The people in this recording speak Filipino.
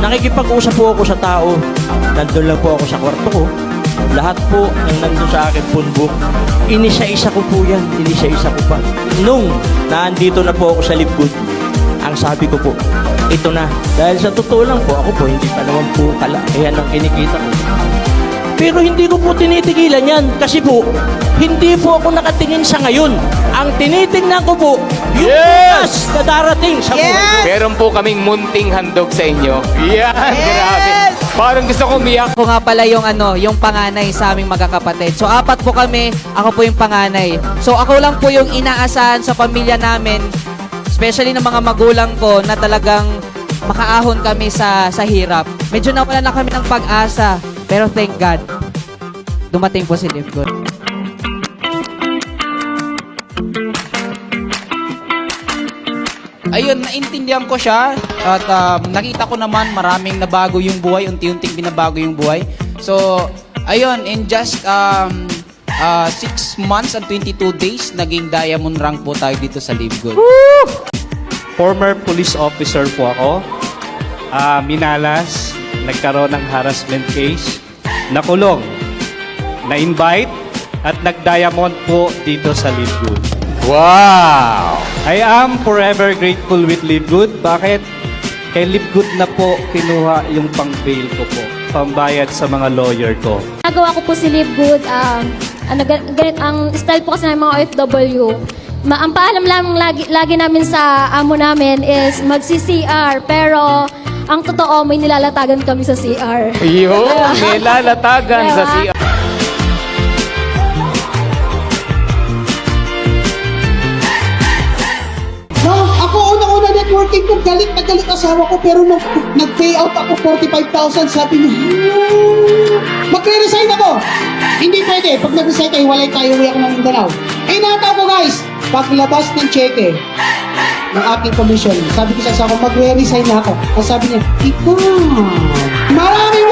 nakikipag-usap po ako sa tao. Nandun lang po ako sa kwarto ko. Lahat po ng nandun sa akin phonebook, inisa-isa ko po yan. Inisa-isa ko pa. Nung naandito na po ako sa Libgood, ang sabi ko po, ito na. Dahil sa totoo lang po, ako po, hindi pa naman po kalakihan ng kinikita ko. Pero hindi ko po tinitigilan yan. Kasi po, hindi po ako nakatingin sa ngayon. Ang tinitingnan ko po, yung bukas na darating sa buhay. Meron po kaming munting handog sa inyo. Yan, grabe. Parang gusto ko umiyak. Ako nga pala yung yung panganay sa aming magkakapatid. So, 4 po kami, ako po yung panganay. So, ako lang po yung inaasahan sa pamilya namin, especially ng mga magulang ko, na talagang makaahon kami sa hirap. Medyo nawala na kami ng pag-asa, pero thank God, dumating po si Libgood. Ayun, naintindihan ko siya at nakita ko naman maraming nabago yung buhay, unti-unting binabago yung buhay. So, ayun, in just 6 months and 22 days, naging diamond rank po tayo dito sa Libgood. Former police officer po ako. Minalas, nagkaroon ng harassment case, nakulong, na-invite, at nag-diamond po dito sa Libgood. Wow! I am forever grateful with Libgood. Bakit? Kay Libgood na po kinuha yung pang-bail ko po, pambayad sa mga lawyer ko. Nagawa ko po si Libgood. Ang style po kasi ng mga OFW, ang paalam lamang lagi namin sa amo namin is magsi-CR. Pero ang totoo, may nilalatagan kami sa CR. Yun, may lalatagan sa CR. Ako unang-una networking ko, galit na galit asawa ko, pero nung nag-pay out ako 45,000, sabi niya, magre-resign ako. Hindi pwede, pag nag-resign tayo, walay tayo, uwi ako ng Mindanao. Eh, nakataw ko guys, paglabas ng cheque ng aking commission, sabi ko sa asawa, magre-resign na ako. Ang sabi niya, ikaw, maraming